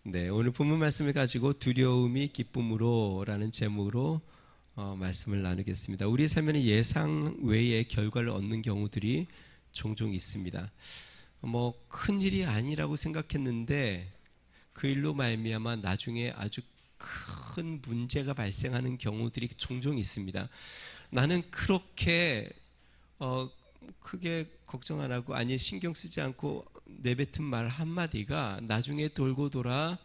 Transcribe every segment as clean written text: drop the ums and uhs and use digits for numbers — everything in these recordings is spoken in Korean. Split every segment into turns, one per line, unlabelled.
네, 오늘 본문 말씀을 가지고 두려움이 기쁨으로라는 제목으로 말씀을 나누겠습니다. 우리의 삶에는 예상 외의 결과를 얻는 경우들이 종종 있습니다. 큰 일이 아니라고 생각했는데 그 일로 말미암아 나중에 아주 큰 문제가 발생하는 경우들이 종종 있습니다. 나는 그렇게 크게 걱정 안 하고 신경 쓰지 않고 내뱉은 말 한마디가 나중에 돌고 돌아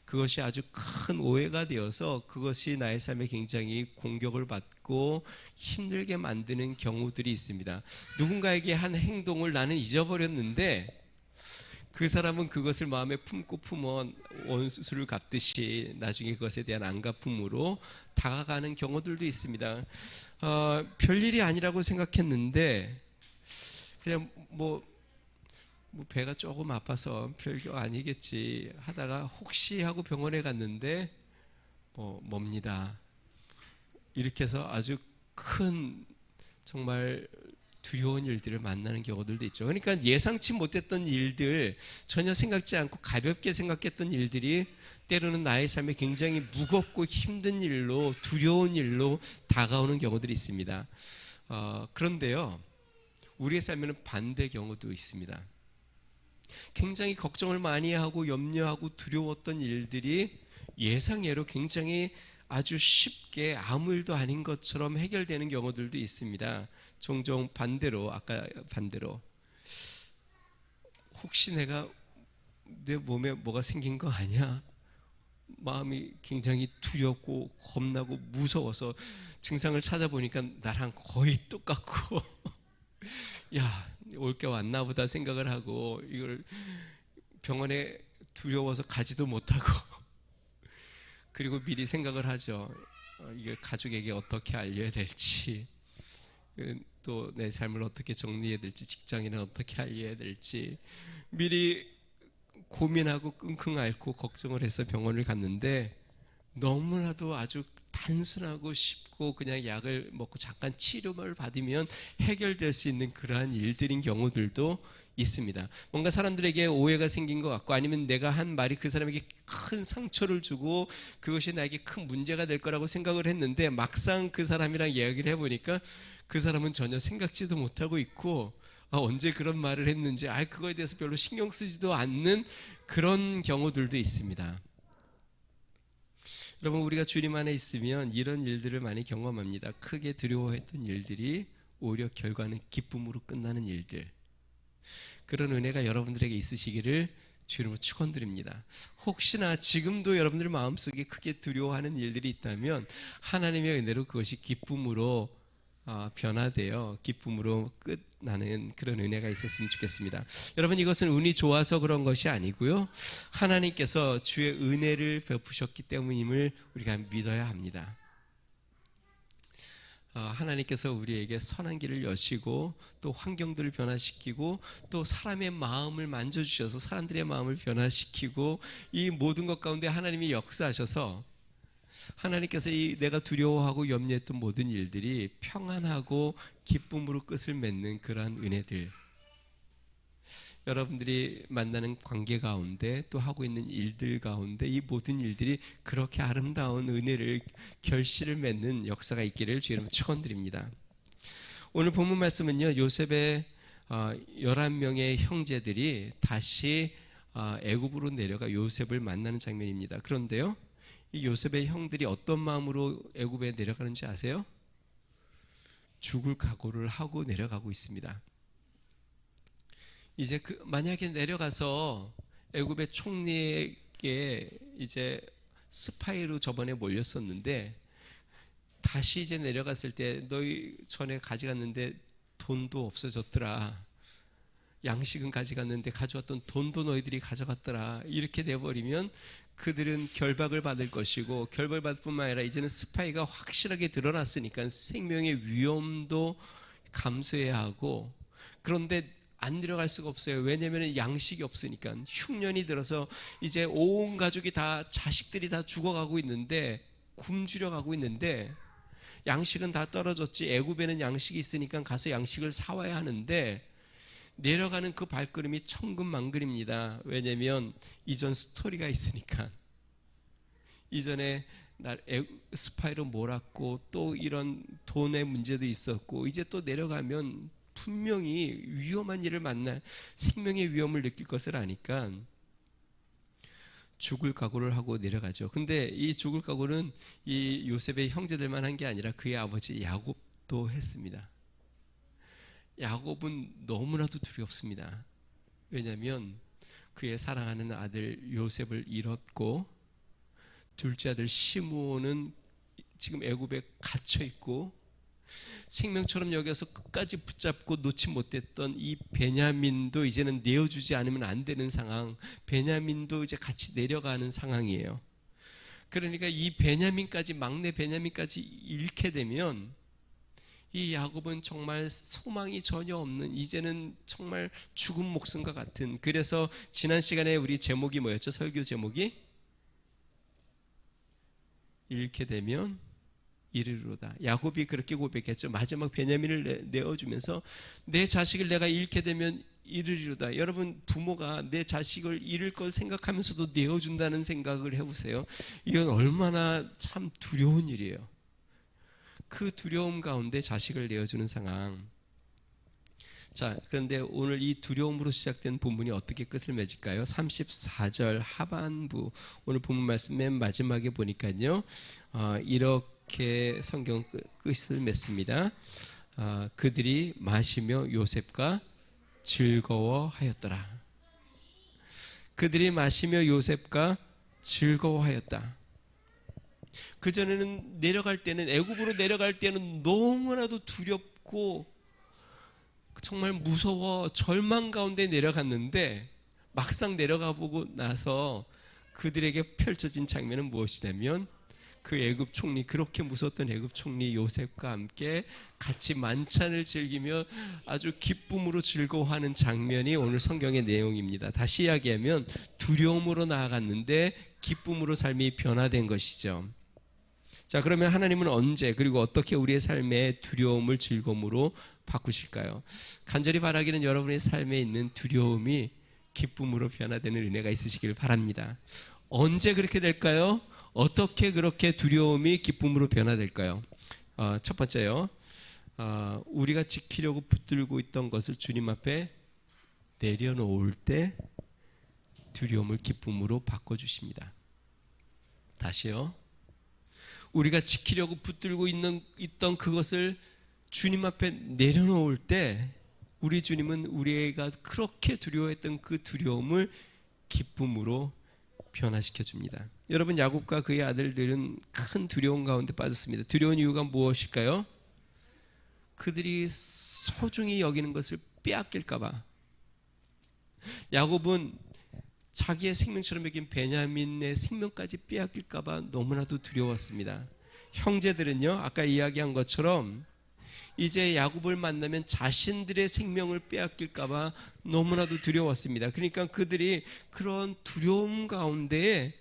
그것이 아주 큰 오해가 되어서 그것이 나의 삶에 굉장히 공격을 받고 힘들게 만드는 경우들이 있습니다. 누군가에게 한 행동을 나는 잊어버렸는데 그 사람은 그것을 마음에 품고 품어 원수를 갚듯이 나중에 그것에 대한 안갚음으로 다가가는 경우들도 있습니다. 별일이 아니라고 생각했는데 그냥 배가 조금 아파서 별거 아니겠지 하다가 혹시 하고 병원에 갔는데 뭡니다. 이렇게 해서 아주 큰 정말 두려운 일들을 만나는 경우들도 있죠. 그러니까 예상치 못했던 일들, 전혀 생각지 않고 가볍게 생각했던 일들이 때로는 나의 삶에 굉장히 무겁고 힘든 일로, 두려운 일로 다가오는 경우들이 있습니다. 그런데요, 우리의 삶에는 반대 경우도 있습니다. 굉장히 걱정을 많이 하고 염려하고 두려웠던 일들이 예상외로 굉장히 아주 쉽게 아무 일도 아닌 것처럼 해결되는 경우들도 있습니다. 종종 아까 반대로 혹시 내 몸에 뭐가 생긴 거 아니야? 마음이 굉장히 두렵고 겁나고 무서워서 증상을 찾아보니까 나랑 거의 똑같고 야, 올 게 왔나 보다 생각을 하고 이걸 병원에 두려워서 가지도 못하고 그리고 미리 생각을 하죠. 이게 가족에게 어떻게 알려야 될지, 또 내 삶을 어떻게 정리해야 될지, 직장인은 어떻게 알려야 될지 미리 고민하고 끙끙 앓고 걱정을 해서 병원을 갔는데 너무나도 아주 단순하고 쉽고 그냥 약을 먹고 잠깐 치료를 받으면 해결될 수 있는 그러한 일들인 경우들도 있습니다. 뭔가 사람들에게 오해가 생긴 것 같고 아니면 내가 한 말이 그 사람에게 큰 상처를 주고 그것이 나에게 큰 문제가 될 거라고 생각을 했는데 막상 그 사람이랑 이야기를 해보니까 그 사람은 전혀 생각지도 못하고 있고 언제 그런 말을 했는지 그거에 대해서 별로 신경 쓰지도 않는 그런 경우들도 있습니다. 여러분, 우리가 주님 안에 있으면 이런 일들을 많이 경험합니다. 크게 두려워했던 일들이 오히려 결과는 기쁨으로 끝나는 일들, 그런 은혜가 여러분들에게 있으시기를 주님으로 축원드립니다. 혹시나 지금도 여러분들 마음속에 크게 두려워하는 일들이 있다면 하나님의 은혜로 그것이 기쁨으로 변화되어 기쁨으로 끝나는 그런 은혜가 있었으면 좋겠습니다. 여러분, 이것은 운이 좋아서 그런 것이 아니고요, 하나님께서 주의 은혜를 베푸셨기 때문임을 우리가 믿어야 합니다. 하나님께서 우리에게 선한 길을 여시고 또 환경들을 변화시키고 또 사람의 마음을 만져주셔서 사람들의 마음을 변화시키고 이 모든 것 가운데 하나님이 역사하셔서 하나님께서 이 내가 두려워하고 염려했던 모든 일들이 평안하고 기쁨으로 끝을 맺는 그러한 은혜들, 여러분들이 만나는 관계 가운데 또 하고 있는 일들 가운데 이 모든 일들이 그렇게 아름다운 은혜를 결실을 맺는 역사가 있기를 주님 축원드립니다. 오늘 본문 말씀은요, 요셉의 11명의 형제들이 다시 애굽으로 내려가 요셉을 만나는 장면입니다. 그런데요, 이 요셉의 형들이 어떤 마음으로 애굽에 내려가는지 아세요? 죽을 각오를 하고 내려가고 있습니다. 이제 만약에 내려가서 애굽의 총리에게 이제 스파이로 저번에 몰렸었는데 다시 이제 내려갔을 때 너희 전에 가져갔는데 돈도 없어졌더라, 양식은 가져갔는데 가져왔던 돈도 너희들이 가져갔더라, 이렇게 돼버리면 그들은 결박을 받을 것이고 결박받을 뿐만 아니라 이제는 스파이가 확실하게 드러났으니까 생명의 위험도 감수해야 하고, 그런데 안 들어갈 수가 없어요. 왜냐하면 양식이 없으니까. 흉년이 들어서 이제 온 가족이 자식들이 다 죽어가고 있는데, 굶주려 가고 있는데 양식은 다 떨어졌지. 애굽에는 양식이 있으니까 가서 양식을 사와야 하는데 내려가는 그 발걸음이 천근만근입니다. 왜냐하면 이전 스토리가 있으니까. 이전에 스파이로 몰았고 또 이런 돈의 문제도 있었고, 이제 또 내려가면 분명히 위험한 일을 만날, 생명의 위험을 느낄 것을 아니까 죽을 각오를 하고 내려가죠. 근데 이 죽을 각오는 이 요셉의 형제들만 한 게 아니라 그의 아버지 야곱도 했습니다. 야곱은 너무나도 두렵습니다. 왜냐하면 그의 사랑하는 아들 요셉을 잃었고, 둘째 아들 시므온은 지금 애굽에 갇혀 있고, 생명처럼 여겨서 끝까지 붙잡고 놓지 못했던 이 베냐민도 이제는 내어주지 않으면 안 되는 상황, 베냐민도 이제 같이 내려가는 상황이에요. 그러니까 이 베냐민까지, 막내 베냐민까지 잃게 되면 이 야곱은 정말 소망이 전혀 없는, 이제는 정말 죽은 목숨과 같은. 그래서 지난 시간에 우리 제목이 뭐였죠? 설교 제목이 잃게 되면 이르리로다. 야곱이 그렇게 고백했죠. 마지막 베냐민을 내어주면서 내 자식을 내가 잃게 되면 이르리로다. 여러분, 부모가 내 자식을 잃을 걸 생각하면서도 내어준다는 생각을 해보세요. 이건 얼마나 참 두려운 일이에요. 그 두려움 가운데 자식을 내어주는 상황. 자, 그런데 오늘 이 두려움으로 시작된 본문이 어떻게 끝을 맺을까요? 34절 하반부, 오늘 본문 말씀 맨 마지막에 보니까요, 이렇게 성경 끝을 맺습니다. 그들이 마시며 요셉과 즐거워하였더라. 그들이 마시며 요셉과 즐거워하였다. 그전에는 내려갈 때는, 애굽으로 내려갈 때는 너무나도 두렵고 정말 무서워 절망 가운데 내려갔는데, 막상 내려가 보고 나서 그들에게 펼쳐진 장면은 무엇이냐면, 그 애굽 총리, 그렇게 무서웠던 애굽 총리 요셉과 함께 같이 만찬을 즐기며 아주 기쁨으로 즐거워하는 장면이 오늘 성경의 내용입니다. 다시 이야기하면 두려움으로 나아갔는데 기쁨으로 삶이 변화된 것이죠. 자, 그러면 하나님은 언제, 그리고 어떻게 우리의 삶의 두려움을 즐거움으로 바꾸실까요? 간절히 바라기는 여러분의 삶에 있는 두려움이 기쁨으로 변화되는 은혜가 있으시길 바랍니다. 언제 그렇게 될까요? 어떻게 그렇게 두려움이 기쁨으로 변화될까요? 첫 번째요, 우리가 지키려고 붙들고 있던 것을 주님 앞에 내려놓을 때 두려움을 기쁨으로 바꿔주십니다. 다시요, 우리가 지키려고 붙들고 있던 그것을 주님 앞에 내려놓을 때 우리 주님은 우리가 그렇게 두려워했던 그 두려움을 기쁨으로 변화시켜 줍니다. 여러분, 야곱과 그의 아들들은 큰 두려움 가운데 빠졌습니다. 두려운 이유가 무엇일까요? 그들이 소중히 여기는 것을 빼앗길까 봐. 야곱은 자기의 생명처럼 여긴 베냐민의 생명까지 빼앗길까 봐 너무나도 두려웠습니다. 형제들은요, 아까 이야기한 것처럼 이제 야곱을 만나면 자신들의 생명을 빼앗길까 봐 너무나도 두려웠습니다. 그러니까 그들이 그런 두려움 가운데에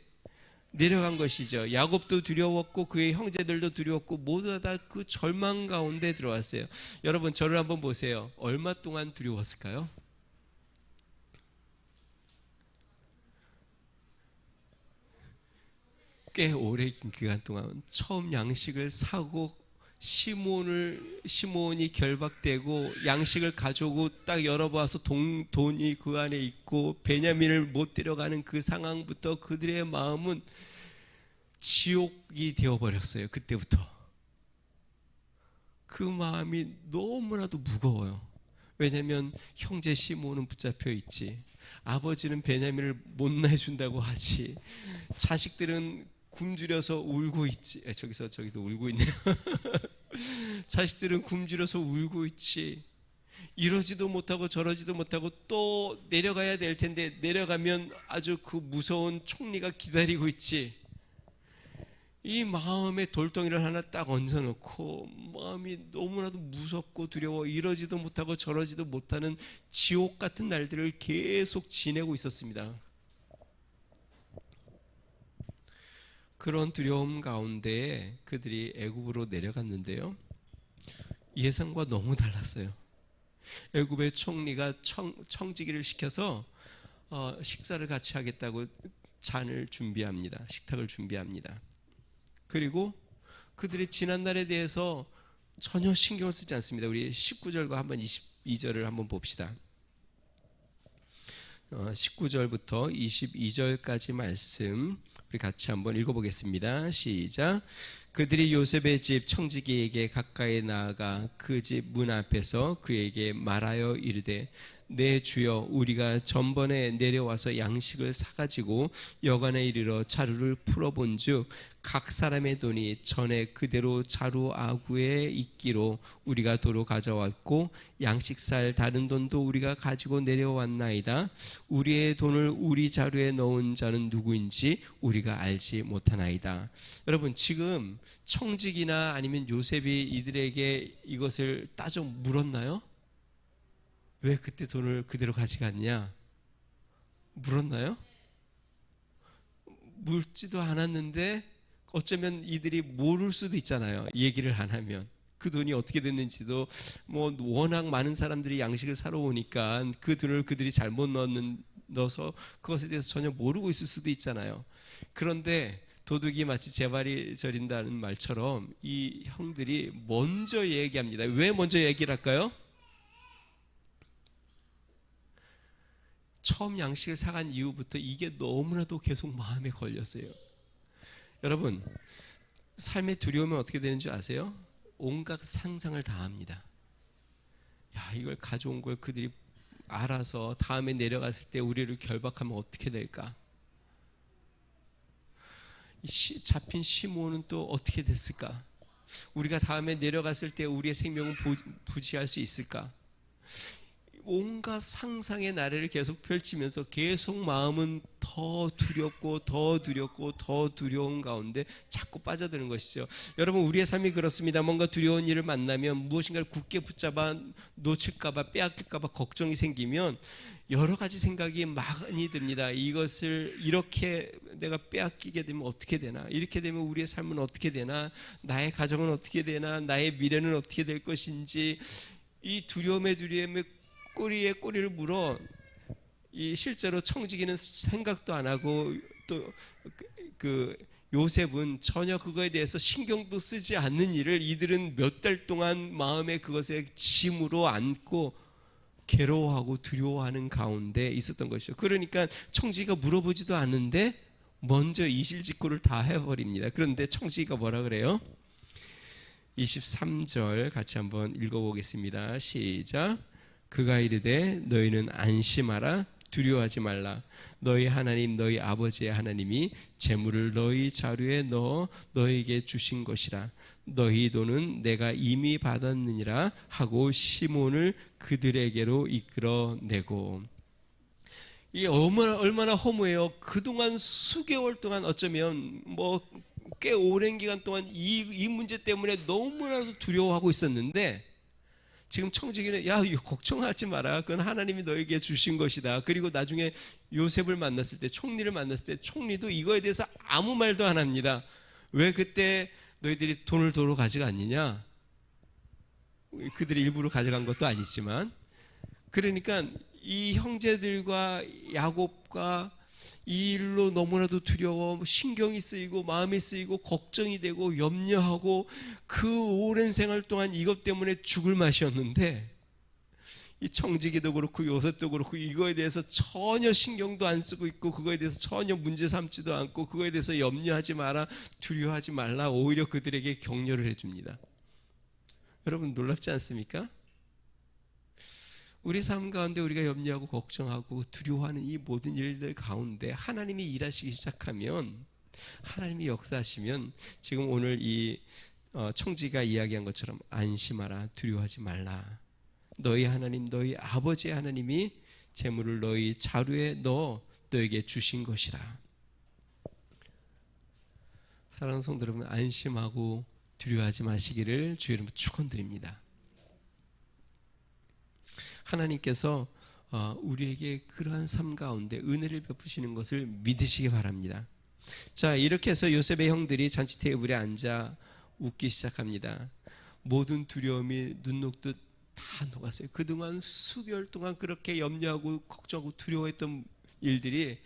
내려간 것이죠. 야곱도 두려웠고 그의 형제들도 두려웠고 모두 다 그 절망 가운데 들어왔어요. 여러분, 저를 한번 보세요. 얼마 동안 두려웠을까요? 꽤 오래 긴 기간 동안. 처음 양식을 사고 시므온이 결박되고 양식을 가져오고 딱 열어봐서 돈이 그 안에 있고 베냐민을 못 데려가는 그 상황부터 그들의 마음은 지옥이 되어버렸어요. 그때부터 그 마음이 너무나도 무거워요. 왜냐하면 형제 시므온은 붙잡혀 있지, 아버지는 베냐민을 못 내준다고 하지, 자식들은 굶주려서 울고 있지. 저기도 울고 있네요. 자식들은 굶주려서 울고 있지. 이러지도 못하고 저러지도 못하고 또 내려가야 될 텐데 내려가면 아주 그 무서운 총리가 기다리고 있지. 이 마음에 돌덩이를 하나 딱 얹어놓고 마음이 너무나도 무섭고 두려워 이러지도 못하고 저러지도 못하는 지옥 같은 날들을 계속 지내고 있었습니다. 그런 두려움 가운데 그들이 애굽으로 내려갔는데요, 예상과 너무 달랐어요. 애굽의 총리가 청지기를 시켜서 식사를 같이 하겠다고 잔을 준비합니다. 식탁을 준비합니다. 그리고 그들의 지난날에 대해서 전혀 신경을 쓰지 않습니다. 우리 19절과 한번 22절을 한번 봅시다. 19절부터 22절까지 말씀 우리 같이 한번 읽어보겠습니다. 시작. 그들이 요셉의 집 청지기에게 가까이 나아가 그 집 문 앞에서 그에게 말하여 이르되 내 주여 우리가 전번에 내려와서 양식을 사가지고 여관에 이르러 자루를 풀어본즉 각 사람의 돈이 전에 그대로 자루 아구에 있기로 우리가 도로 가져왔고 양식 살 다른 돈도 우리가 가지고 내려왔나이다. 우리의 돈을 우리 자루에 넣은 자는 누구인지 우리가 알지 못하나이다. 여러분, 지금 청지기나 아니면 요셉이 이들에게 이것을 따져 물었나요? 왜 그때 돈을 그대로 가져갔냐? 물었나요? 묻지도 않았는데 어쩌면 이들이 모를 수도 있잖아요. 얘기를 안 하면. 그 돈이 어떻게 됐는지도 워낙 많은 사람들이 양식을 사러 오니까 그 돈을 그들이 잘못 넣어서 그것에 대해서 전혀 모르고 있을 수도 있잖아요. 그런데 도둑이 마치 재발이 저린다는 말처럼 이 형들이 먼저 얘기합니다. 왜 먼저 얘기를 할까요? 처음 양식을 사간 이후부터 이게 너무나도 계속 마음에 걸렸어요. 여러분, 삶의 두려움은 어떻게 되는 줄 아세요? 온갖 상상을 다 합니다. 야, 이걸 가져온 걸 그들이 알아서 다음에 내려갔을 때 우리를 결박하면 어떻게 될까? 잡힌 시므온은 또 어떻게 됐을까? 우리가 다음에 내려갔을 때 우리의 생명은 부지할 수 있을까? 온갖 상상의 나래를 계속 펼치면서 계속 마음은 더 두렵고 더 두렵고 더 두려운 가운데 자꾸 빠져드는 것이죠. 여러분, 우리의 삶이 그렇습니다. 뭔가 두려운 일을 만나면 무엇인가를 굳게 붙잡아 놓칠까봐 빼앗길까봐 걱정이 생기면 여러 가지 생각이 많이 듭니다. 이것을 이렇게 내가 빼앗기게 되면 어떻게 되나? 이렇게 되면 우리의 삶은 어떻게 되나? 나의 가정은 어떻게 되나? 나의 미래는 어떻게 될 것인지. 이 두려움에 꼬리에 꼬리를 물어 실제로 청지기는 생각도 안 하고 또 그 요셉은 전혀 그거에 대해서 신경도 쓰지 않는 일을 이들은 몇 달 동안 마음에 그것에 짐으로 안고 괴로워하고 두려워하는 가운데 있었던 것이죠. 그러니까 청지기가 물어보지도 않는데 먼저 이실직고를 다 해버립니다. 그런데 청지기가 뭐라 그래요? 23절 같이 한번 읽어보겠습니다. 시작. 그가 이르되 너희는 안심하라 두려워하지 말라. 너희 하나님 너희 아버지의 하나님이 재물을 너희 자루에 넣어 너희에게 주신 것이라. 너희 돈은 내가 이미 받았느니라 하고 시몬을 그들에게로 이끌어내고. 이게 얼마나 허무해요. 그동안 수개월 동안 어쩌면 꽤 오랜 기간 동안 이 문제 때문에 너무나도 두려워하고 있었는데 지금 청지기는 야, 이거 걱정하지 마라. 그건 하나님이 너에게 주신 것이다. 그리고 나중에 요셉을 만났을 때, 총리를 만났을 때 총리도 이거에 대해서 아무 말도 안 합니다. 왜 그때 너희들이 돈을 도로 가져갔느냐? 그들이 일부러 가져간 것도 아니지만, 그러니까 이 형제들과 야곱과 이 일로 너무나도 두려워 신경이 쓰이고 마음이 쓰이고 걱정이 되고 염려하고 그 오랜 생활 동안 이것 때문에 죽을 맛이었는데 이 청지기도 그렇고 요셉도 그렇고 이거에 대해서 전혀 신경도 안 쓰고 있고 그거에 대해서 전혀 문제 삼지도 않고 그거에 대해서 염려하지 마라 두려워하지 말라 오히려 그들에게 격려를 해줍니다. 여러분 놀랍지 않습니까? 우리 삶 가운데 우리가 염려하고 걱정하고 두려워하는 이 모든 일들 가운데 하나님이 일하시기 시작하면 하나님이 역사하시면 지금 오늘 이 청지가 이야기한 것처럼 안심하라 두려워하지 말라. 너희 하나님 너희 아버지의 하나님이 재물을 너희 자루에 넣어 너에게 주신 것이라. 사랑하는 성도 여러분 안심하고 두려워하지 마시기를 주의 이름으로 축원드립니다. 하나님께서 우리에게 그러한 삶 가운데 은혜를 베푸시는 것을 믿으시기 바랍니다. 자, 이렇게 해서 요셉의 형들이 잔치 테이블에 앉아 웃기 시작합니다. 모든 두려움이 눈 녹듯 다 녹았어요. 그동안 수개월 동안 그렇게 염려하고 걱정하고 두려워했던 일들이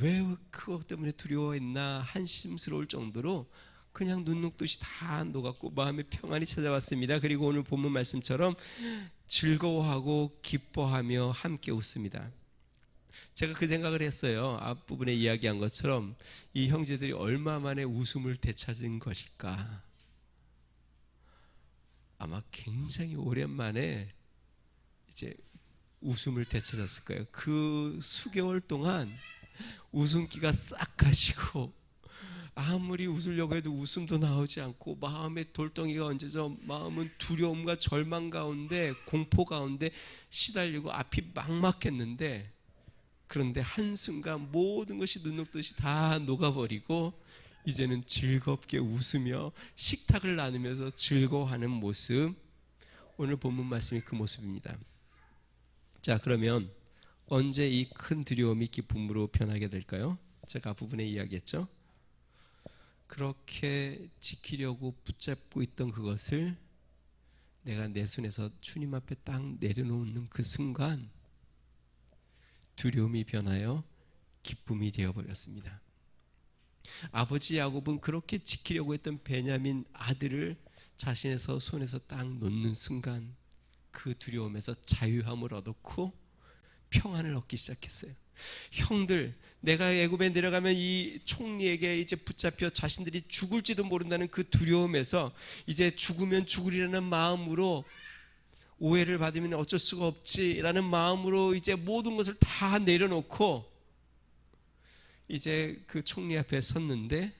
왜 그것 때문에 두려워했나 한심스러울 정도로 그냥 눈 녹듯이 다 녹았고 마음의 평안이 찾아왔습니다. 그리고 오늘 본문 말씀처럼 즐거워하고 기뻐하며 함께 웃습니다. 제가 그 생각을 했어요. 앞부분에 이야기한 것처럼 이 형제들이 얼마 만에 웃음을 되찾은 것일까? 아마 굉장히 오랜만에 이제 웃음을 되찾았을 거예요. 그 수개월 동안 웃음기가 싹 가시고 아무리 웃으려고 해도 웃음도 나오지 않고 마음의 돌덩이가 얹어져 마음은 두려움과 절망 가운데 공포 가운데 시달리고 앞이 막막했는데, 그런데 한순간 모든 것이 눈 녹듯이 다 녹아버리고 이제는 즐겁게 웃으며 식탁을 나누면서 즐거워하는 모습, 오늘 본문 말씀이 그 모습입니다. 자, 그러면 언제 이 큰 두려움이 기쁨으로 변하게 될까요? 제가 앞부분에 이야기했죠. 그렇게 지키려고 붙잡고 있던 그것을 내가 내 손에서 주님 앞에 딱 내려놓는 그 순간 두려움이 변하여 기쁨이 되어버렸습니다. 아버지 야곱은 그렇게 지키려고 했던 베냐민 아들을 자신의 손에서 딱 놓는 순간 그 두려움에서 자유함을 얻었고 평안을 얻기 시작했어요. 형들, 내가 애굽에 내려가면 이 총리에게 이제 붙잡혀 자신들이 죽을지도 모른다는 그 두려움에서 이제 죽으면 죽으리라는 마음으로, 오해를 받으면 어쩔 수가 없지라는 마음으로 이제 모든 것을 다 내려놓고 이제 그 총리 앞에 섰는데,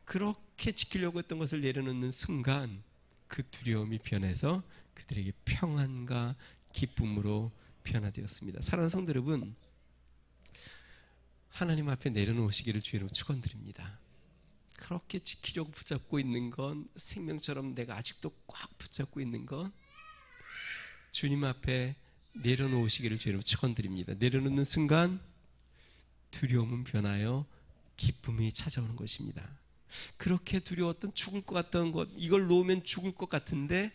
그렇게 지키려고 했던 것을 내려놓는 순간 그 두려움이 변해서 그들에게 평안과 기쁨으로 변화되었습니다. 사랑하는 성도 여러분, 하나님 앞에 내려놓으시기를 주의로 축원드립니다. 그렇게 지키려고 붙잡고 있는 건, 생명처럼 내가 아직도 꽉 붙잡고 있는 건 주님 앞에 내려놓으시기를 주의로 축원드립니다. 내려놓는 순간 두려움은 변하여 기쁨이 찾아오는 것입니다. 그렇게 두려웠던, 죽을 것 같던 것, 이걸 놓으면 죽을 것 같은데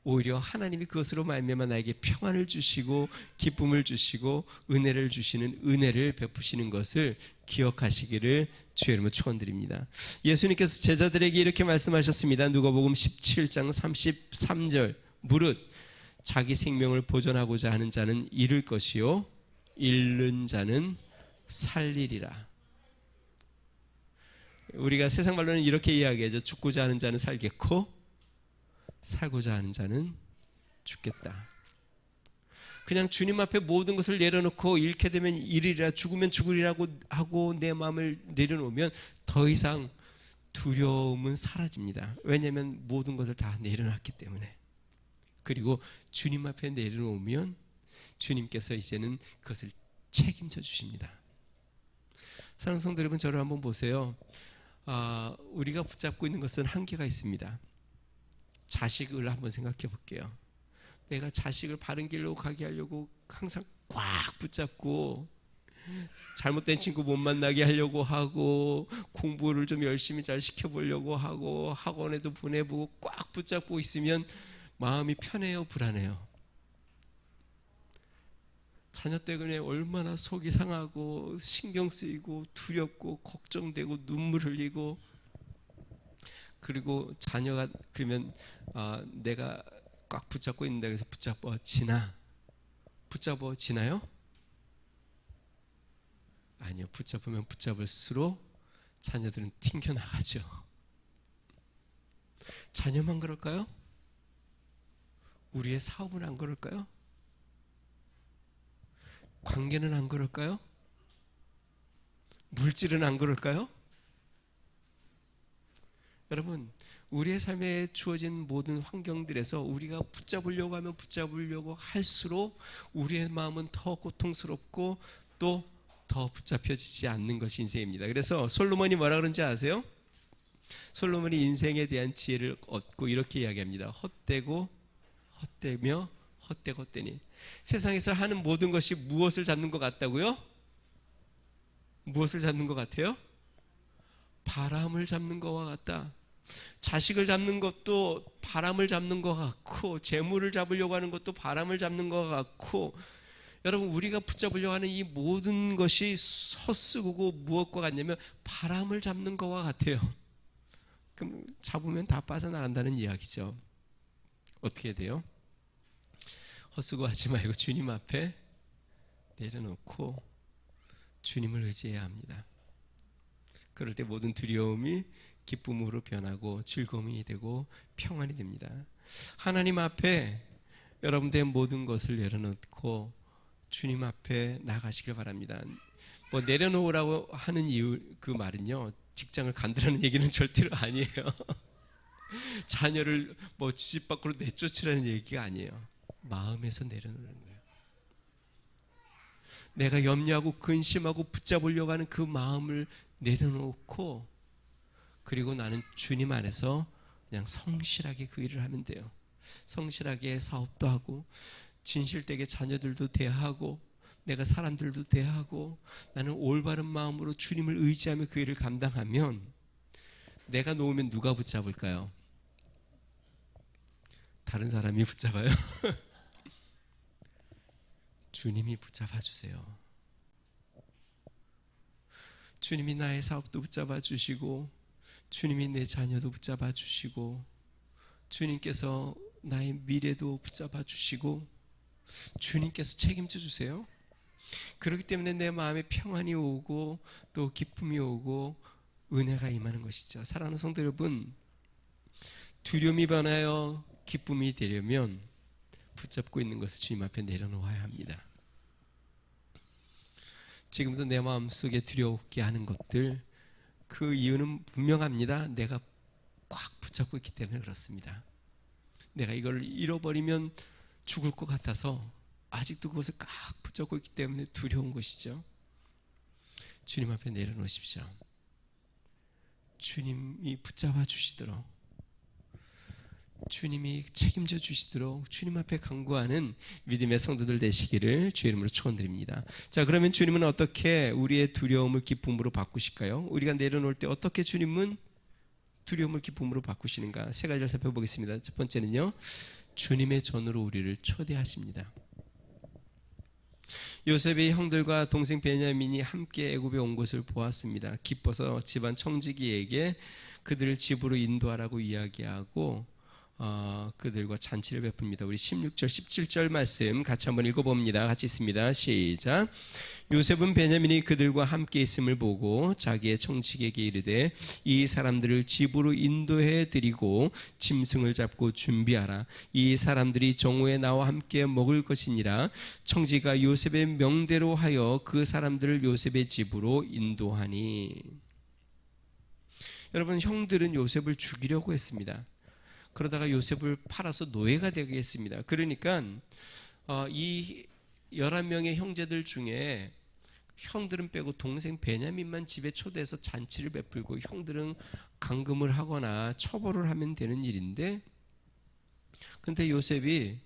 오히려 하나님이 그것으로 말미암아 나에게 평안을 주시고 기쁨을 주시고 은혜를 주시는, 은혜를 베푸시는 것을 기억하시기를 주의 이름으로 축원드립니다. 예수님께서 제자들에게 이렇게 말씀하셨습니다. 누가복음 17장 33절, 무릇 자기 생명을 보존하고자 하는 자는 잃을 것이요 잃는 자는 살리리라. 우리가 세상 말로는 이렇게 이야기하죠. 죽고자 하는 자는 살겠고 살고자 하는 자는 죽겠다. 그냥 주님 앞에 모든 것을 내려놓고 잃게 되면 잃으리라, 죽으면 죽으리라고 하고 내 마음을 내려놓으면 더 이상 두려움은 사라집니다. 왜냐하면 모든 것을 다 내려놨기 때문에. 그리고 주님 앞에 내려놓으면 주님께서 이제는 그것을 책임져 주십니다. 사랑하는 성도 여러분, 저를 한번 보세요. 우리가 붙잡고 있는 것은 한계가 있습니다. 자식을 한번 생각해 볼게요. 내가 자식을 바른 길로 가게 하려고 항상 꽉 붙잡고 잘못된 친구 못 만나게 하려고 하고 공부를 좀 열심히 잘 시켜보려고 하고 학원에도 보내보고 꽉 붙잡고 있으면 마음이 편해요, 불안해요? 자녀 때문에 얼마나 속이 상하고 신경 쓰이고 두렵고 걱정되고 눈물 흘리고, 그리고 자녀가 그러면 내가 꽉 붙잡고 있는데 그래서 붙잡아지나요? 아니요. 붙잡으면 붙잡을수록 자녀들은 튕겨나가죠. 자녀만 그럴까요? 우리의 사업은 안 그럴까요? 관계는 안 그럴까요? 물질은 안 그럴까요? 여러분, 우리의 삶에 주어진 모든 환경들에서 우리가 붙잡으려고 하면 붙잡으려고 할수록 우리의 마음은 더 고통스럽고 또 더 붙잡혀지지 않는 것이 인생입니다. 그래서 솔로몬이 뭐라 그런지 아세요? 솔로몬이 인생에 대한 지혜를 얻고 이렇게 이야기합니다. 헛되고 헛되며 헛되고 헛되니. 세상에서 하는 모든 것이 무엇을 잡는 것 같다고요? 무엇을 잡는 것 같아요? 바람을 잡는 것과 같다. 자식을 잡는 것도 바람을 잡는 것 같고, 재물을 잡으려고 하는 것도 바람을 잡는 것 같고, 여러분, 우리가 붙잡으려고 하는 이 모든 것이 헛쓰고 무엇과 같냐면 바람을 잡는 것과 같아요. 그럼 잡으면 다 빠져나간다는 이야기죠. 어떻게 돼요? 헛쓰고 하지 말고 주님 앞에 내려놓고 주님을 의지해야 합니다. 그럴 때 모든 두려움이 기쁨으로 변하고 즐거움이 되고 평안이 됩니다. 하나님 앞에 여러분들의 모든 것을 내려놓고 주님 앞에 나가시길 바랍니다. 뭐 내려놓으라고 하는 이유, 그 말은요, 직장을 간두라는 얘기는 절대로 아니에요. 자녀를 뭐 집 밖으로 내쫓으라는 얘기가 아니에요. 마음에서 내려놓는 거예요. 내가 염려하고 근심하고 붙잡으려고 하는 그 마음을 내려놓고, 그리고 나는 주님 안에서 그냥 성실하게 그 일을 하면 돼요. 성실하게 사업도 하고, 진실되게 자녀들도 대하고, 내가 사람들도 대하고, 나는 올바른 마음으로 주님을 의지하며 그 일을 감당하면, 내가 놓으면 누가 붙잡을까요? 다른 사람이 붙잡아요? 주님이 붙잡아 주세요. 주님이 나의 사업도 붙잡아 주시고, 주님이 내 자녀도 붙잡아 주시고, 주님께서 나의 미래도 붙잡아 주시고, 주님께서 책임져 주세요. 그렇기 때문에 내 마음에 평안이 오고 또 기쁨이 오고 은혜가 임하는 것이죠. 사랑하는 성도 여러분, 두려움이 변하여 기쁨이 되려면 붙잡고 있는 것을 주님 앞에 내려놓아야 합니다. 지금도 내 마음속에 두려웠게 하는 것들, 그 이유는 분명합니다. 내가 꽉 붙잡고 있기 때문에 그렇습니다. 내가 이걸 잃어버리면 죽을 것 같아서 아직도 그것을 꽉 붙잡고 있기 때문에 두려운 것이죠. 주님 앞에 내려놓으십시오. 주님이 붙잡아 주시도록, 주님이 책임져 주시도록 주님 앞에 간구하는 믿음의 성도들 되시기를 주의 이름으로 축원드립니다. 자, 그러면 주님은 어떻게 우리의 두려움을 기쁨으로 바꾸실까요? 우리가 내려놓을 때 어떻게 주님은 두려움을 기쁨으로 바꾸시는가? 세 가지를 살펴보겠습니다. 첫 번째는요, 주님의 전으로 우리를 초대하십니다. 요셉의 형들과 동생 베냐민이 함께 애굽에 온 것을 보았습니다. 기뻐서 집안 청지기에게 그들을 집으로 인도하라고 이야기하고 그들과 잔치를 베풉니다. 우리 16절 17절 말씀 같이 한번 읽어봅니다. 같이 있습니다. 시작. 요셉은 베냐민이 그들과 함께 있음을 보고 자기의 청지기에게 이르되 이 사람들을 집으로 인도해 드리고 짐승을 잡고 준비하라. 이 사람들이 정오에 나와 함께 먹을 것이니라. 청지기가 요셉의 명대로 하여 그 사람들을 요셉의 집으로 인도하니. 여러분, 형들은 요셉을 죽이려고 했습니다. 그러다가 요셉을 팔아서 노예가 되겠습니다. 그러니까 이 11명의 형제들 중에 형들은 빼고 동생 베냐민만 집에 초대해서 잔치를 베풀고 형들은 감금을 하거나 처벌을 하면 되는 일인데, 근데 요셉이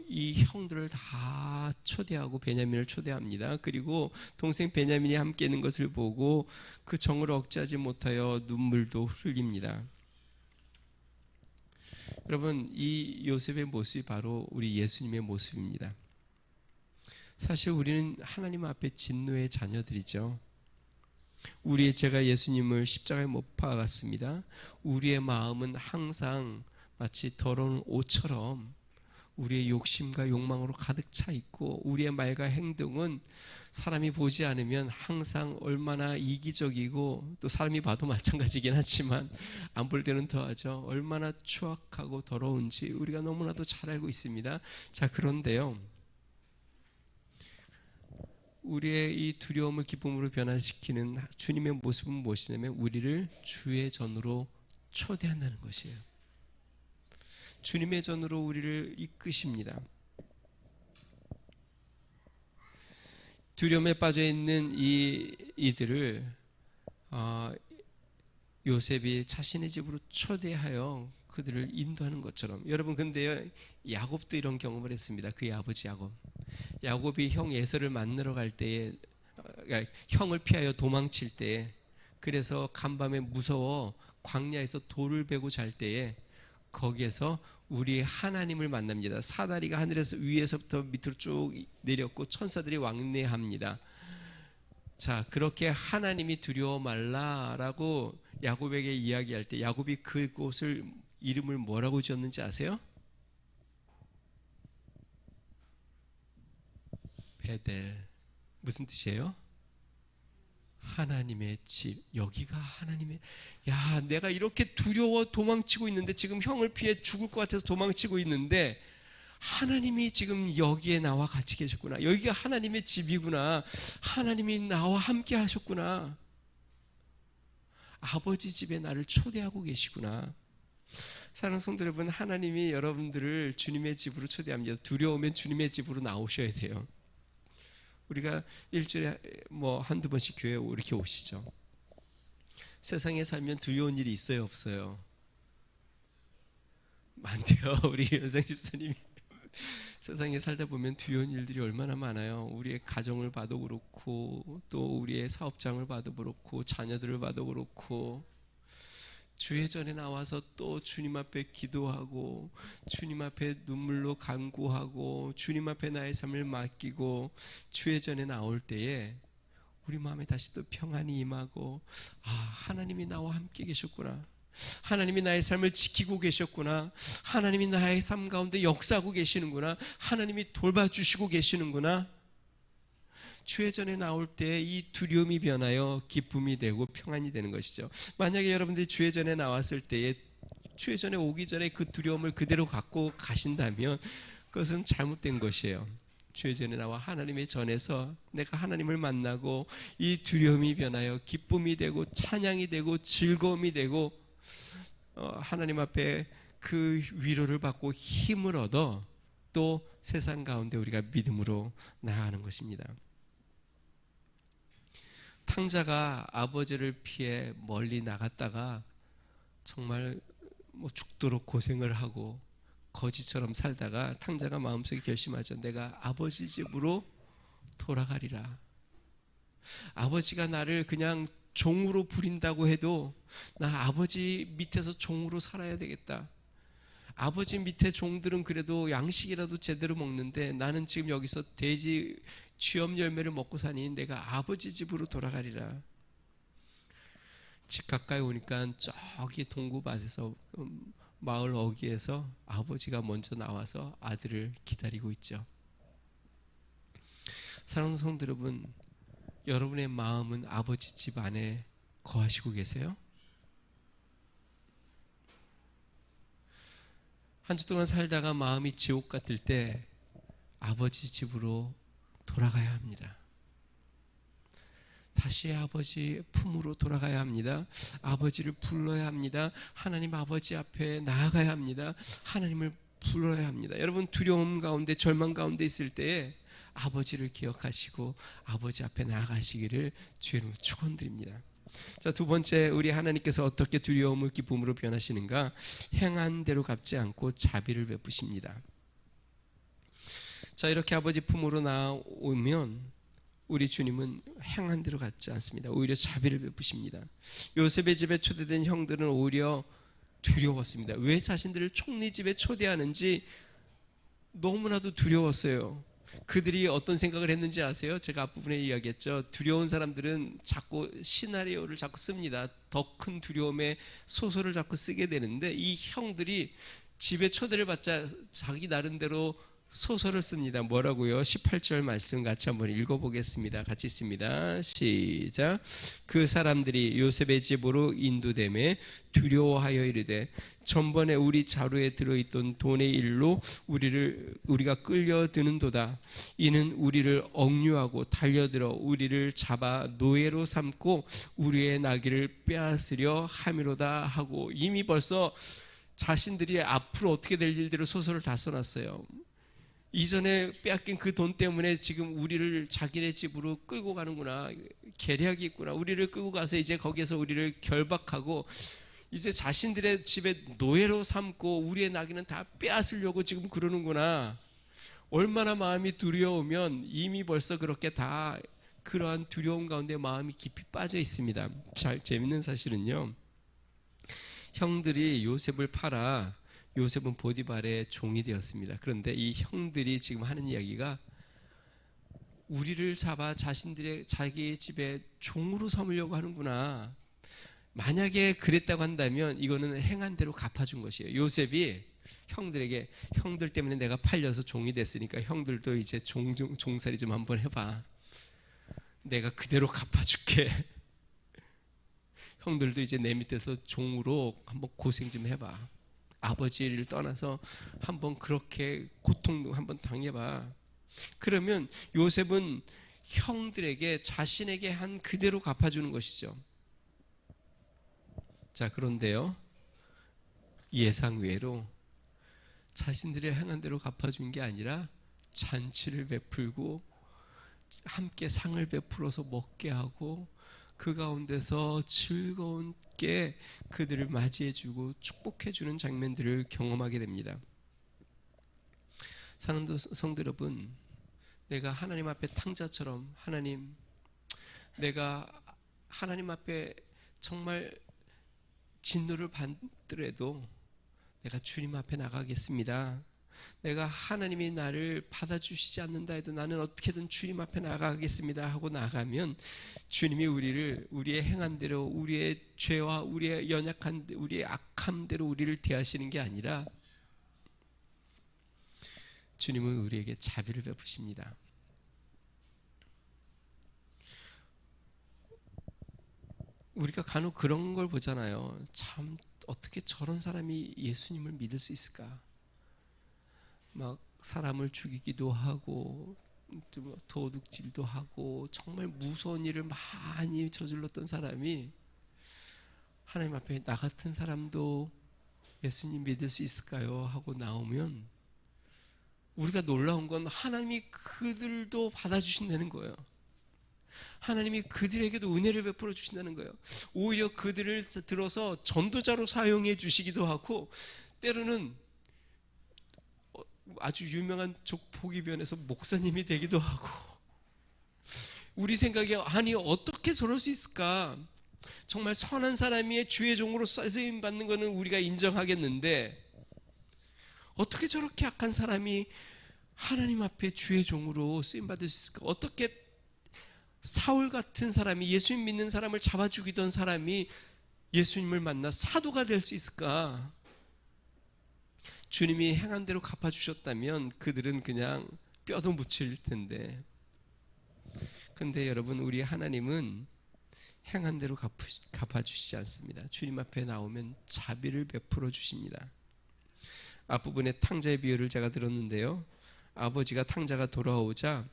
이 형들을 다 초대하고 베냐민을 초대합니다. 그리고 동생 베냐민이 함께 있는 것을 보고 그 정을 억제하지 못하여 눈물도 흘립니다. 여러분, 이 요셉의 모습이 바로 우리 예수님의 모습입니다. 사실 우리는 하나님 앞에 진노의 자녀들이죠. 우리의 죄가 예수님을 십자가에 못 박았습니다. 우리의 마음은 항상 마치 더러운 옷처럼 우리의 욕심과 욕망으로 가득 차 있고, 우리의 말과 행동은 사람이 보지 않으면 항상 얼마나 이기적이고, 또 사람이 봐도 마찬가지긴 하지만 안 볼 때는 더하죠. 얼마나 추악하고 더러운지 우리가 너무나도 잘 알고 있습니다. 자, 그런데요, 우리의 이 두려움을 기쁨으로 변화시키는 주님의 모습은 무엇이냐면 우리를 주의 전으로 초대한다는 것이에요. 주님의 전으로 우리를 이끄십니다. 두려움에 빠져 있는 이들을 요셉이 자신의 집으로 초대하여 그들을 인도하는 것처럼, 여러분, 근데요, 야곱도 이런 경험을 했습니다. 그의 아버지 야곱이 형 에서를 만나러 갈 때에, 형을 피하여 도망칠 때, 그래서 간밤에 무서워 광야에서 돌을 베고 잘 때에 거기에서 우리 하나님을 만납니다. 사다리가 하늘에서 위에서부터 밑으로 쭉 내렸고 천사들이 왕래합니다. 자, 그렇게 하나님이 두려워 말라라고 야곱에게 이야기할 때 야곱이 그곳을 이름을 뭐라고 지었는지 아세요? 베델. 무슨 뜻이에요? 하나님의 집. 여기가 하나님의, 야, 내가 이렇게 두려워 도망치고 있는데, 지금 형을 피해 죽을 것 같아서 도망치고 있는데 하나님이 지금 여기에 나와 같이 계셨구나. 여기가 하나님의 집이구나. 하나님이 나와 함께 하셨구나. 아버지 집에 나를 초대하고 계시구나. 사랑하는 성도 여러분, 하나님이 여러분들을 주님의 집으로 초대합니다. 두려우면 주님의 집으로 나오셔야 돼요. 우리가 일주일에 한두 번씩 교회에 이렇게 오시죠. 세상에 살면 두려운 일이 있어요, 없어요? 많대요. 우리 연상 집사님이 세상에 살다 보면 두려운 일들이 얼마나 많아요. 우리의 가정을 봐도 그렇고, 또 우리의 사업장을 봐도 그렇고, 자녀들을 봐도 그렇고, 주회전에 나와서 또 주님 앞에 기도하고, 주님 앞에 눈물로 간구하고, 주님 앞에 나의 삶을 맡기고, 주회전에 나올 때에 우리 마음에 다시 또 평안이 임하고, 아, 하나님이 나와 함께 계셨구나. 하나님이 나의 삶을 지키고 계셨구나. 하나님이 나의 삶 가운데 역사하고 계시는구나. 하나님이 돌봐주시고 계시는구나. 주회전에 나올 때 이 두려움이 변하여 기쁨이 되고 평안이 되는 것이죠. 만약에 여러분들이 주회전에 나왔을 때에 주회전에 오기 전에 그 두려움을 그대로 갖고 가신다면 그것은 잘못된 것이에요. 주회전에 나와 하나님의 전에서 내가 하나님을 만나고 이 두려움이 변하여 기쁨이 되고 찬양이 되고 즐거움이 되고 하나님 앞에 그 위로를 받고 힘을 얻어 또 세상 가운데 우리가 믿음으로 나아가는 것입니다. 탕자가 아버지를 피해 멀리 나갔다가 정말 죽도록 고생을 하고 거지처럼 살다가 탕자가 마음속에 결심하죠. 내가 아버지 집으로 돌아가리라. 아버지가 나를 그냥 종으로 부린다고 해도 나 아버지 밑에서 종으로 살아야 되겠다. 아버지 밑에 종들은 그래도 양식이라도 제대로 먹는데 나는 지금 여기서 돼지 쥐엄 열매를 먹고 사니 내가 아버지 집으로 돌아가리라. 집 가까이 오니까 저기 동구밭에서 마을 어귀에서 아버지가 먼저 나와서 아들을 기다리고 있죠. 사랑하는 성도 여러분, 여러분의 마음은 아버지 집 안에 거하시고 계세요? 한 주 동안 살다가 마음이 지옥 같을 때 아버지 집으로 돌아가야 합니다. 다시 아버지 품으로 돌아가야 합니다. 아버지를 불러야 합니다. 하나님 아버지 앞에 나아가야 합니다. 하나님을 불러야 합니다. 여러분, 두려움 가운데 절망 가운데 있을 때에 아버지를 기억하시고 아버지 앞에 나아가시기를 주의 이름으로 축원드립니다. 자, 두 번째, 우리 하나님께서 어떻게 두려움을 기쁨으로 변하시는가? 행한 대로 갚지 않고 자비를 베푸십니다. 자, 이렇게 아버지 품으로 나오면 우리 주님은 행한 대로 갚지 않습니다. 오히려 자비를 베푸십니다. 요셉의 집에 초대된 형들은 오히려 두려웠습니다. 왜 자신들을 총리 집에 초대하는지 너무나도 두려웠어요. 그들이 어떤 생각을 했는지 아세요? 제가 앞부분에 이야기했죠. 두려운 사람들은 자꾸 시나리오를 자꾸 씁니다. 더 큰 두려움의 소설을 자꾸 쓰게 되는데 이 형들이 집에 초대를 받자 자기 나름대로 소설을 씁니다. 뭐라고요? 18절 말씀 같이 한번 읽어보겠습니다. 같이 읽습니다. 시작. 그 사람들이 요셉의 집으로 인도되매 두려워하여 이르되 전번에 우리 자루에 들어있던 돈의 일로 우리가 끌려드는도다. 이는 우리를 억류하고 달려들어 우리를 잡아 노예로 삼고 우리의 나귀를 빼앗으려 함이로다 하고, 이미 벌써 자신들이 앞으로 어떻게 될 일들을 소설을 다 써놨어요. 이전에 빼앗긴 그 돈 때문에 지금 우리를 자기네 집으로 끌고 가는구나, 계략이 있구나, 우리를 끌고 가서 이제 거기에서 우리를 결박하고 이제 자신들의 집에 노예로 삼고 우리의 나귀는 다 빼앗으려고 지금 그러는구나. 얼마나 마음이 두려우면 이미 벌써 그렇게 다 그러한 두려움 가운데 마음이 깊이 빠져 있습니다. 재밌는 사실은요, 형들이 요셉을 팔아 요셉은 보디발의 종이 되었습니다. 그런데 이 형들이 지금 하는 이야기가 우리를 잡아 자기 집에 종으로 삼으려고 하는구나. 만약에 그랬다고 한다면 이거는 행한 대로 갚아준 것이에요. 요셉이 형들에게 형들 때문에 내가 팔려서 종이 됐으니까 형들도 이제 종살이 좀 한번 해봐. 내가 그대로 갚아줄게. 형들도 이제 내 밑에서 종으로 한번 고생 좀 해봐. 아버지를 떠나서 한번 그렇게 고통도 한번 당해봐. 그러면 요셉은 형들에게 자신에게 한 그대로 갚아주는 것이죠. 자, 그런데요, 예상외로 자신들의 행한 대로 갚아준 게 아니라 잔치를 베풀고 함께 상을 베풀어서 먹게 하고 그 가운데서 즐거운게 그들을 맞이해주고 축복해주는 장면들을 경험하게 됩니다. 사랑하는 성도 여러분, 내가 하나님 앞에 탕자처럼 하나님, 내가 하나님 앞에 정말 진노를 받더라도 내가 주님 앞에 나가겠습니다. 내가 하나님이 나를 받아주시지 않는다 해도 나는 어떻게든 주님 앞에 나가겠습니다 하고 나가면 주님이 우리의 행한 대로, 우리의 죄와 우리의 연약한, 우리의 악함대로 우리를 대하시는 게 아니라 주님은 우리에게 자비를 베푸십니다. 우리가 간혹 그런 걸 보잖아요. 참 어떻게 저런 사람이 예수님을 믿을 수 있을까? 막 사람을 죽이기도 하고 도둑질도 하고 정말 무서운 일을 많이 저질렀던 사람이 하나님 앞에 나 같은 사람도 예수님 믿을 수 있을까요? 하고 나오면 우리가 놀라운 건 하나님이 그들도 받아주신다는 거예요. 하나님이 그들에게도 은혜를 베풀어 주신다는 거예요. 오히려 그들을 들어서 전도자로 사용해 주시기도 하고 때로는 아주 유명한 족포기변에서 목사님이 되기도 하고 우리 생각에 아니 어떻게 저럴 수 있을까? 정말 선한 사람이 주의 종으로 쓰임 받는 것은 우리가 인정하겠는데 어떻게 저렇게 악한 사람이 하나님 앞에 주의 종으로 쓰임 받을 수 있을까? 어떻게 사울 같은 사람이 예수님 믿는 사람을 잡아 죽이던 사람이 예수님을 만나 사도가 될 수 있을까? 주님이 행한 대로 갚아주셨다면 그들은 그냥 뼈도 묻힐 텐데. 근데 여러분, 우리 하나님은 행한 대로 갚아주시지 않습니다. 주님 앞에 나오면 자비를 베풀어 주십니다. 앞부분에 탕자의 비유를 제가 들었는데요, 아버지가 탕자가 돌아오자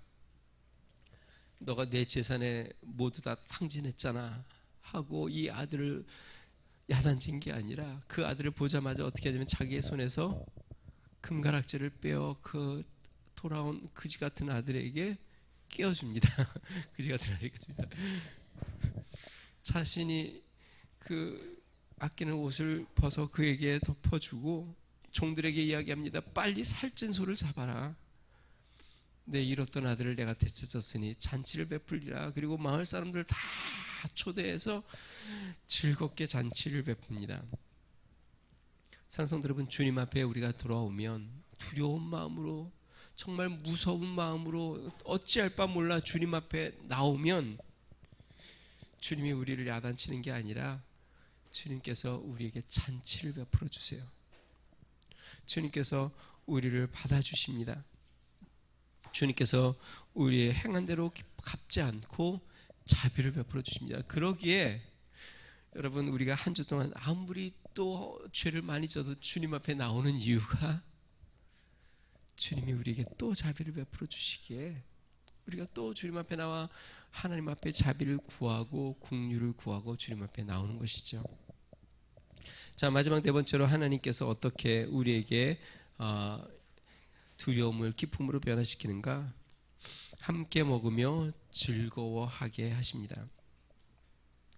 너가 내 재산에 모두 다 탕진했잖아 하고 이 아들을 야단친 게 아니라 그 아들을 보자마자 어떻게 하냐면 자기의 손에서 금가락지를 빼어 그 돌아온 그지 같은 아들에게 끼워줍니다. 그지 같은 아들에게 줍니다. 자신이 그 아끼는 옷을 벗어 그에게 덮어주고 종들에게 이야기합니다. 빨리 살찐 소를 잡아라. 내 잃었던 아들을 내가 되찾았으니 잔치를 베풀리라. 그리고 마을 사람들 다 초대해서 즐겁게 잔치를 베풉니다. 산성들 여러분, 주님 앞에 우리가 돌아오면 두려운 마음으로, 정말 무서운 마음으로 어찌할 바 몰라 주님 앞에 나오면 주님이 우리를 야단치는 게 아니라 주님께서 우리에게 잔치를 베풀어 주세요. 주님께서 우리를 받아주십니다. 주님께서 우리의 행한 대로 갚지 않고 자비를 베풀어 주십니다. 그러기에 여러분, 우리가 한 주 동안 아무리 또 죄를 많이 져도 주님 앞에 나오는 이유가 주님이 우리에게 또 자비를 베풀어 주시기에 우리가 또 주님 앞에 나와 하나님 앞에 자비를 구하고 긍휼을 구하고 주님 앞에 나오는 것이죠. 자, 마지막 네 번째로 하나님께서 어떻게 우리에게 두려움을 기쁨으로 변화시키는가? 함께 먹으며 즐거워하게 하십니다.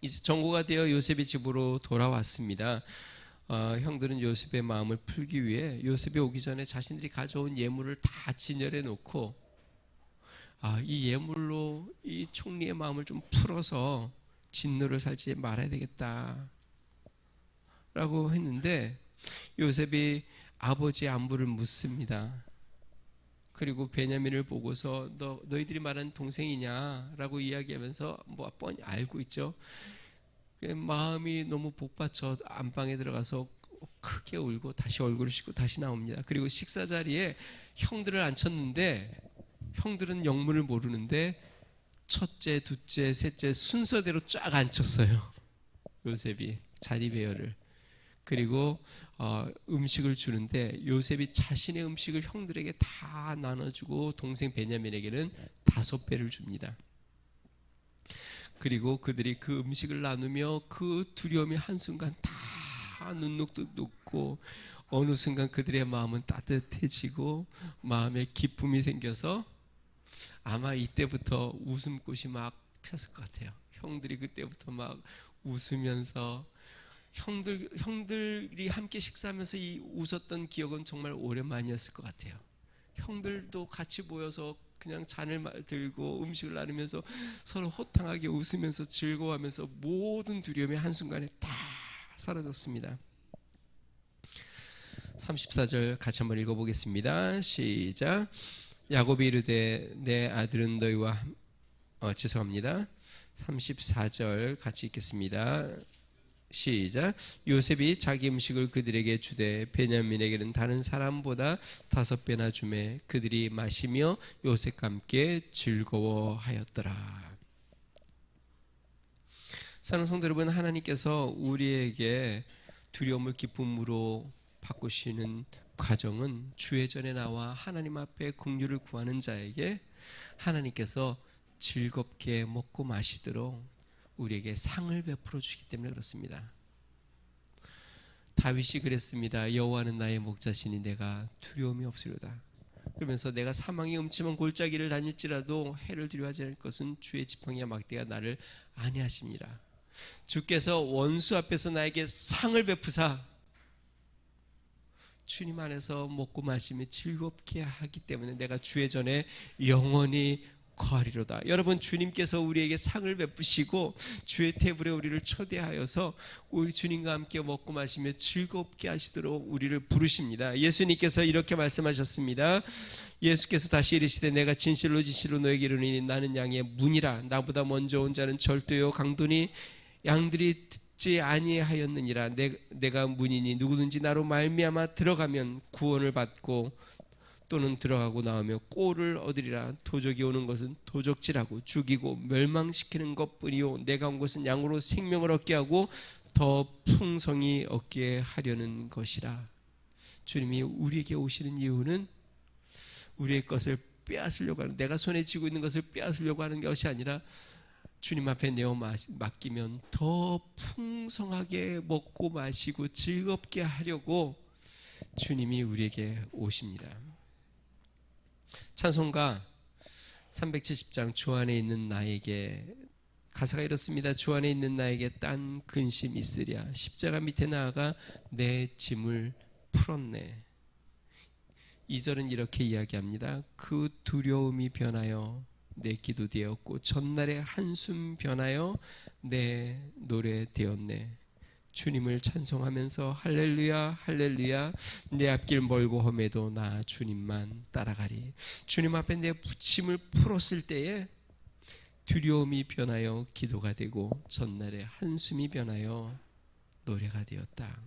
이제 정오가 되어 요셉의 집으로 돌아왔습니다. 형들은 요셉의 마음을 풀기 위해 요셉이 오기 전에 자신들이 가져온 예물을 다 진열해 놓고 이 예물로 이 총리의 마음을 좀 풀어서 진노를 살지 말아야 되겠다 라고 했는데 요셉이 아버지의 안부를 묻습니다. 그리고 베냐민을 보고서 너희들이 말하는 동생이냐 라고 이야기하면서 뭐 뻔히 알고 있죠. 마음이 너무 복받쳐 안방에 들어가서 크게 울고 다시 얼굴을 씻고 다시 나옵니다. 그리고 식사 자리에 형들을 앉혔는데 형들은 영문을 모르는데 첫째, 둘째, 셋째 순서대로 쫙 앉혔어요. 요셉이 자리 배열을. 그리고 음식을 주는데 요셉이 자신의 음식을 형들에게 다 나눠주고 동생 베냐민에게는 5배를 줍니다. 그리고 그들이 그 음식을 나누며 그 두려움이 한순간 다 눈녹듯 녹고 어느 순간 그들의 마음은 따뜻해지고 마음에 기쁨이 생겨서 아마 이때부터 웃음꽃이 막 폈을 것 같아요. 형들이 그때부터 막 웃으면서 형들이 함께 식사하면서 이 웃었던 기억은 정말 오랜만이었을 것 같아요. 형들도 같이 모여서 그냥 잔을 들고 음식을 나누면서 서로 호탕하게 웃으면서 즐거워하면서 모든 두려움이 한순간에 다 사라졌습니다. 34절 같이 한번 읽어보겠습니다. 시작. 야곱이 이르되 내 아들은 너희와 죄송합니다. 34절 같이 읽겠습니다. 시작. 요셉이 자기 음식을 그들에게 주되 베냐민에게는 다른 사람보다 5배나 주매 그들이 마시며 요셉과 함께 즐거워하였더라. 사랑하는 성도 여러분, 하나님께서 우리에게 두려움을 기쁨으로 바꾸시는 과정은 주의 전에 나와 하나님 앞에 긍휼을 구하는 자에게 하나님께서 즐겁게 먹고 마시도록 우리에게 상을 베풀어 주기 때문에 그렇습니다. 다윗이 그랬습니다. 여호와는 나의 목자시니 내가 두려움이 없으리로다. 그러면서 내가 사망의 음침한 골짜기를 다닐지라도 해를 두려워하지 않을 것은 주의 지팡이와 막대가 나를 안위하심이라. 주께서 원수 앞에서 나에게 상을 베푸사 주님 안에서 먹고 마시며 즐겁게 하기 때문에 내가 주의 전에 영원히 거하리로다. 여러분, 주님께서 우리에게 상을 베푸시고 주의 테이블에 우리를 초대하여서 우리 주님과 함께 먹고 마시며 즐겁게 하시도록 우리를 부르십니다. 예수님께서 이렇게 말씀하셨습니다. 예수께서 다시 이르시되 내가 진실로 진실로 너에게 이르노니 나는 양의 문이라. 나보다 먼저 온 자는 절도요 강도니 양들이 듣지 아니하였느니라. 내가 문이니 누구든지 나로 말미암아 들어가면 구원을 받고 또는 들어가고 나오며 꼴을 얻으리라. 도적이 오는 것은 도적질하고 죽이고 멸망시키는 것뿐이요 내가 온 것은 양으로 생명을 얻게 하고 더 풍성히 얻게 하려는 것이라. 주님이 우리에게 오시는 이유는 우리의 것을 빼앗으려고 하는, 내가 손에 쥐고 있는 것을 빼앗으려고 하는 것이 아니라 주님 앞에 내어 맡기면 더 풍성하게 먹고 마시고 즐겁게 하려고 주님이 우리에게 오십니다. 찬송가 370장 주 안에 있는 나에게 가사가 이렇습니다. 주 안에 있는 나에게 딴 근심 있으랴. 십자가 밑에 나아가 내 짐을 풀었네. 2절은 이렇게 이야기합니다. 그 두려움이 변하여 내 기도 되었고 전날의 한숨 변하여 내 노래 되었네. 주님을 찬송하면서 할렐루야 할렐루야 내 앞길 멀고 험해도 나 주님만 따라가리. 주님 앞에 내 부침을 풀었을 때에 두려움이 변하여 기도가 되고 전날의 한숨이 변하여 노래가 되었다.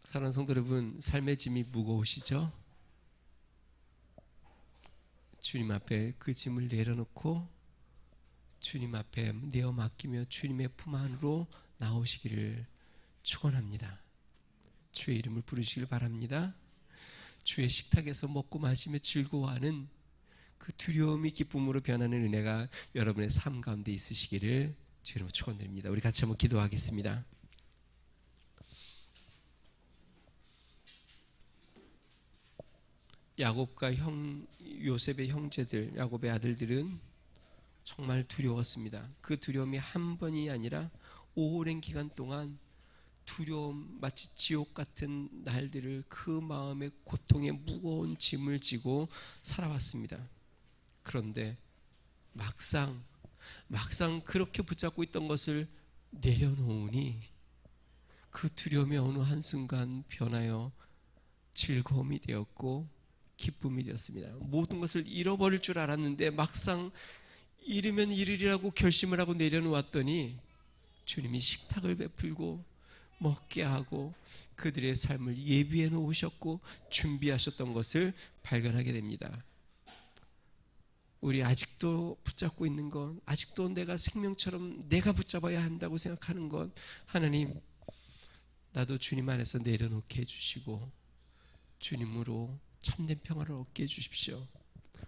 사랑하는 성도 여러분, 삶의 짐이 무거우시죠? 주님 앞에 그 짐을 내려놓고 주님 앞에 내어 맡기며 주님의 품 안으로 나오시기를 축원합니다. 주의 이름을 부르시길 바랍니다. 주의 식탁에서 먹고 마시며 즐거워하는 그 두려움이 기쁨으로 변하는 은혜가 여러분의 삶 가운데 있으시기를 주의 이름으로 축원드립니다. 우리 같이 한번 기도하겠습니다. 야곱과 요셉의 형제들, 야곱의 아들들은 정말 두려웠습니다. 그 두려움이 한 번이 아니라 오랜 기간 동안 두려움, 마치 지옥 같은 날들을 그 마음의 고통에 무거운 짐을 지고 살아왔습니다. 그런데 막상 그렇게 붙잡고 있던 것을 내려놓으니 그 두려움이 어느 한순간 변하여 즐거움이 되었고 기쁨이 되었습니다. 모든 것을 잃어버릴 줄 알았는데 막상 잃으면 잃으리라고 결심을 하고 내려놓았더니 주님이 식탁을 베풀고 먹게 하고 그들의 삶을 예비해 놓으셨고 준비하셨던 것을 발견하게 됩니다. 우리 아직도 붙잡고 있는 건, 아직도 내가 생명처럼 내가 붙잡아야 한다고 생각하는 건, 하나님 나도 주님 안에서 내려놓게 해주시고 주님으로 참된 평화를 얻게 해주십시오.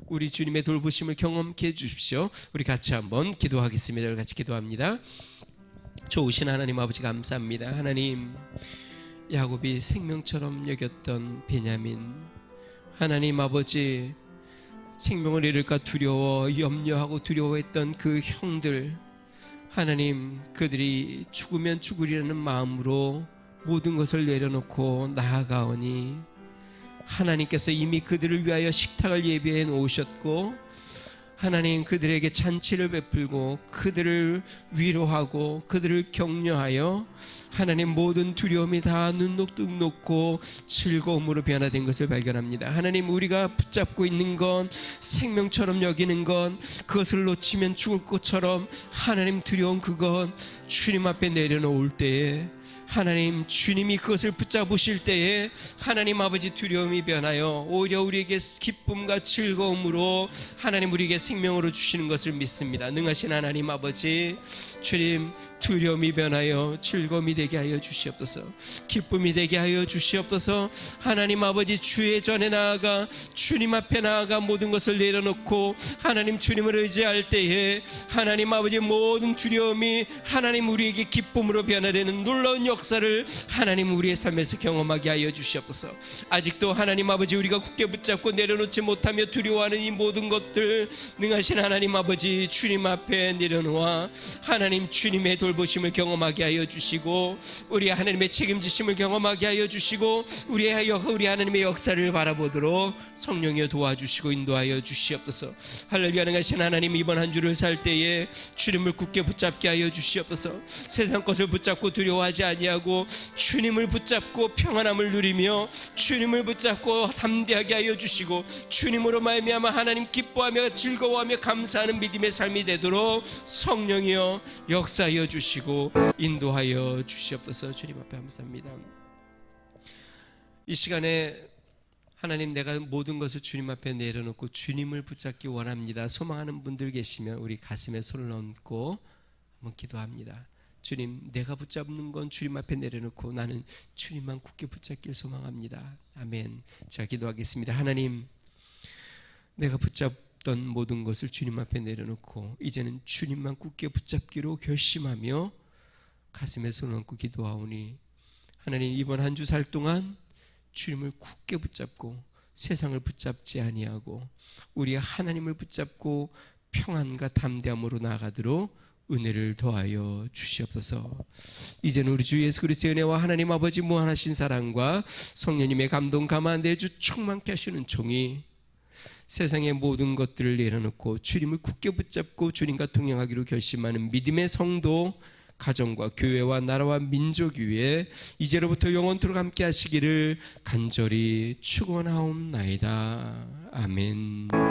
우리 주님의 돌보심을 경험케 해주십시오. 우리 같이 한번 기도하겠습니다. 우리 같이 기도합니다. 좋으신 하나님 아버지 감사합니다. 하나님, 야곱이 생명처럼 여겼던 베냐민, 하나님 아버지 생명을 잃을까 두려워 염려하고 두려워했던 그 형들, 하나님 그들이 죽으면 죽으리라는 마음으로 모든 것을 내려놓고 나아가오니 하나님께서 이미 그들을 위하여 식탁을 예비해 놓으셨고 하나님 그들에게 잔치를 베풀고 그들을 위로하고 그들을 격려하여 하나님 모든 두려움이 다 눈녹듯 녹고 즐거움으로 변화된 것을 발견합니다. 하나님 우리가 붙잡고 있는 건, 생명처럼 여기는 건, 그것을 놓치면 죽을 것처럼 하나님 두려운 그건 주님 앞에 내려놓을 때에 하나님 주님이 그것을 붙잡으실 때에 하나님 아버지 두려움이 변하여 오히려 우리에게 기쁨과 즐거움으로 하나님 우리에게 생명으로 주시는 것을 믿습니다. 능하신 하나님 아버지, 주님 두려움이 변하여 즐거움이 되게 하여 주시옵소서. 기쁨이 되게 하여 주시옵소서. 하나님 아버지 주의 전에 나아가 주님 앞에 나아가 모든 것을 내려놓고 하나님 주님을 의지할 때에 하나님 아버지 모든 두려움이 하나님 우리에게 기쁨으로 변화되는 놀라운 역사를 하나님 우리의 삶에서 경험하게 하여 주시옵소서. 아직도 하나님 아버지 우리가 굳게 붙잡고 내려놓지 못하며 두려워하는 이 모든 것들 능하신 하나님 아버지 주님 앞에 내려놓아 하나님 주님의 돌보심을 경험하게 하여 주시고 우리 하나님의 책임지심을 경험하게 하여 주시고 우리 하나님의 역사를 바라보도록 성령이여 도와주시고 인도하여 주시옵소서. 할렐루야. 능하신 하나님, 이번 한 주를 살 때에 주님을 굳게 붙잡게 하여 주시옵소서. 세상 것을 붙잡고 두려워하지 아니하고 주님을 붙잡고 평안함을 누리며 주님을 붙잡고 담대하게 하여 주시고 주님으로 말미암아 하나님 기뻐하며 즐거워하며 감사하는 믿음의 삶이 되도록 성령이여 역사하여 주시고 인도하여 주시옵소서. 주님 앞에 감사합니다. 이 시간에 하나님 내가 모든 것을 주님 앞에 내려놓고 주님을 붙잡기 원합니다 소망하는 분들 계시면 우리 가슴에 손을 얹고 한번 기도합니다. 주님, 내가 붙잡는 건 주님 앞에 내려놓고 나는 주님만 굳게 붙잡길 소망합니다. 아멘. 제가 기도하겠습니다. 하나님, 내가 붙잡던 모든 것을 주님 앞에 내려놓고 이제는 주님만 굳게 붙잡기로 결심하며 가슴에 손을 얹고 기도하오니 하나님, 이번 한 주 살 동안 주님을 굳게 붙잡고 세상을 붙잡지 아니하고 우리 하나님을 붙잡고 평안과 담대함으로 나아가도록 은혜를 더하여 주시옵소서. 이제는 우리 주 예수 그리스도의 은혜와 하나님 아버지 무한하신 사랑과 성령님의 감동 감화 내주 충만케 하시는 총이 세상의 모든 것들을 내려놓고 주님을 굳게 붙잡고 주님과 동행하기로 결심하는 믿음의 성도, 가정과 교회와 나라와 민족 위에 이제로부터 영원토록 함께 하시기를 간절히 축원하옵나이다. 아멘.